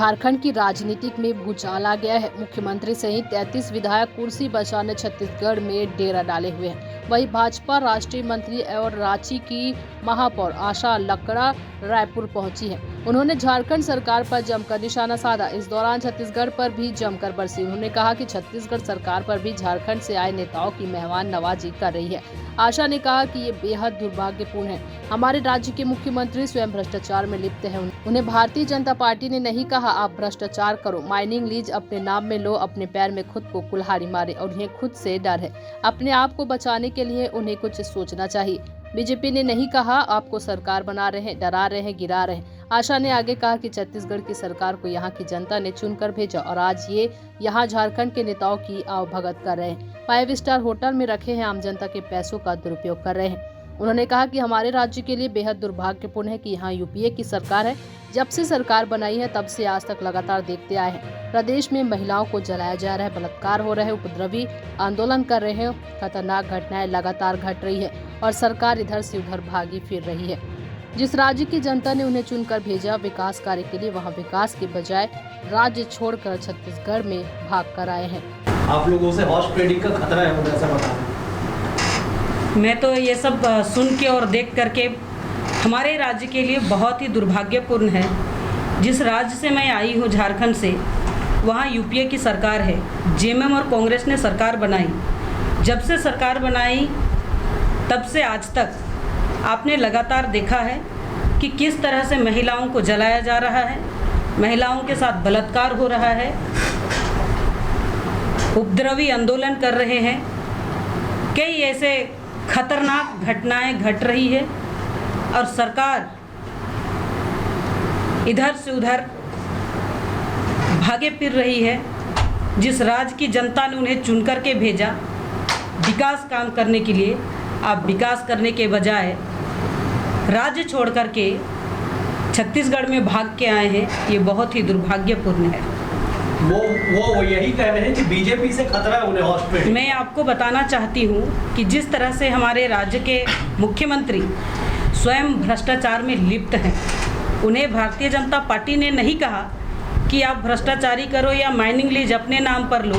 झारखंड की राजनीतिक में भूचाल आ गया है। मुख्यमंत्री सहित 33 विधायक कुर्सी बचाने छत्तीसगढ़ में डेरा डाले हुए हैं। वहीं भाजपा राष्ट्रीय मंत्री और रांची की महापौर आशा लकड़ा रायपुर पहुंची है। उन्होंने झारखंड सरकार पर जमकर निशाना साधा। इस दौरान छत्तीसगढ़ पर भी जमकर बरसी। उन्होंने कहा कि छत्तीसगढ़ सरकार पर भी झारखंड से आए नेताओं की मेहमान नवाजी कर रही है। आशा ने कहा कि ये बेहद दुर्भाग्यपूर्ण है। हमारे राज्य के मुख्यमंत्री स्वयं भ्रष्टाचार में लिप्त हैं। उन्हें भारतीय जनता पार्टी ने नहीं कहा आप भ्रष्टाचार करो, माइनिंग लीज अपने नाम में लो, अपने पैर में खुद को कुल्हाड़ी मारे। और उन्हें खुद से डर है। अपने आप को बचाने के लिए उन्हें कुछ सोचना चाहिए। बीजेपी ने नहीं कहा आपको सरकार बना रहे हैं, डरा रहे हैं, गिरा रहे हैं। आशा ने आगे कहा कि छत्तीसगढ़ की सरकार को यहां की जनता ने चुनकर भेजा और आज ये यहां झारखंड के नेताओं की आवभगत कर रहे हैं। 5 स्टार होटल में रखे हैं आम जनता के पैसों का दुरुपयोग कर रहे हैं। उन्होंने कहा कि हमारे राज्य के लिए बेहद दुर्भाग्यपूर्ण है कि यहाँ यूपीए की सरकार है। जब से सरकार बनाई है तब से आज तक लगातार देखते आए हैं प्रदेश में महिलाओं को जलाया जा रहा है, बलात्कार हो रहे हैं, उपद्रवी आंदोलन कर रहे हैं, खतरनाक घटनाएं लगातार घट रही है और सरकार इधर से उधर भागी फिर रही है। जिस राज्य की जनता ने उन्हें चुनकर भेजा विकास कार्य के लिए, वहाँ विकास के बजाय राज्य छोड़कर छत्तीसगढ़ में भाग कर आए हैं। आप लोगों से हॉर्स ट्रेडिंग का खतरा है, मुझे ऐसा बता। मैं तो ये सब सुन के और देख करके हमारे राज्य के लिए बहुत ही दुर्भाग्यपूर्ण है। जिस राज्य से मैं आई हूँ, झारखंड से, वहाँ यूपीए की सरकार है। जेएमएम और कांग्रेस ने सरकार बनाई। जब से सरकार बनाई तब से आज तक आपने लगातार देखा है कि किस तरह से महिलाओं को जलाया जा रहा है, महिलाओं के साथ बलात्कार हो रहा है, उपद्रवी आंदोलन कर रहे हैं, कई ऐसे खतरनाक घटनाएं घट रही है और सरकार इधर से उधर भागे फिर रही है। जिस राज्य की जनता ने उन्हें चुनकर के भेजा विकास काम करने के लिए, आप विकास करने के बजाय राज्य छोड़ कर के छत्तीसगढ़ में भाग के आए हैं। ये बहुत ही दुर्भाग्यपूर्ण है। वो यही कह रहे हैं कि बीजेपी से खतरा है उन्हें हॉर्स ट्रेडिंग। मैं आपको बताना चाहती हूँ कि जिस तरह से हमारे राज्य के मुख्यमंत्री स्वयं भ्रष्टाचार में लिप्त हैं, उन्हें भारतीय जनता पार्टी ने नहीं कहा कि आप भ्रष्टाचारी करो या माइनिंग लीज अपने नाम पर लो,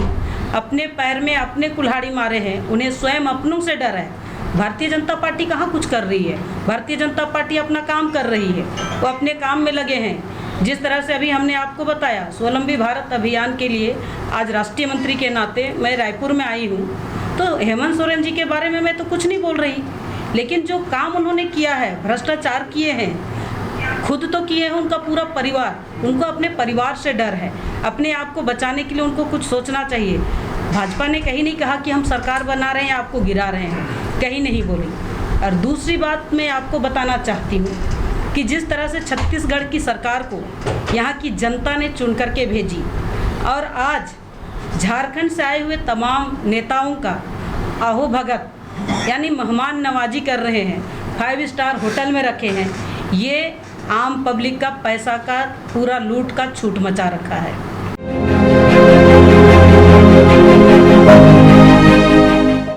अपने पैर में अपने कुल्हाड़ी मारे हैं। उन्हें स्वयं अपनों से डर है। भारतीय जनता पार्टी कहाँ कुछ कर रही है। भारतीय जनता पार्टी अपना काम कर रही है, वो अपने काम में लगे हैं। जिस तरह से अभी हमने आपको बताया स्वावलंबी भारत अभियान के लिए आज राष्ट्रीय मंत्री के नाते मैं रायपुर में आई हूँ, तो हेमंत सोरेन जी के बारे में मैं तो कुछ नहीं बोल रही, लेकिन जो काम उन्होंने किया है, भ्रष्टाचार किए हैं, खुद तो किए हैं, उनका पूरा परिवार, उनको अपने परिवार से डर है। अपने आप को बचाने के लिए उनको कुछ सोचना चाहिए। भाजपा ने कहीं नहीं कहा कि हम सरकार बना रहे हैं, आपको गिरा रहे हैं, कहीं नहीं बोली। और दूसरी बात मैं आपको बताना चाहती हूँ कि जिस तरह से छत्तीसगढ़ की सरकार को यहाँ की जनता ने चुन करके भेजी और आज झारखंड से आए हुए तमाम नेताओं का आहो भगत यानी मेहमान नवाजी कर रहे हैं, 5 स्टार होटल में रखे हैं, ये आम पब्लिक का पैसा का पूरा लूट का छूट मचा रखा है।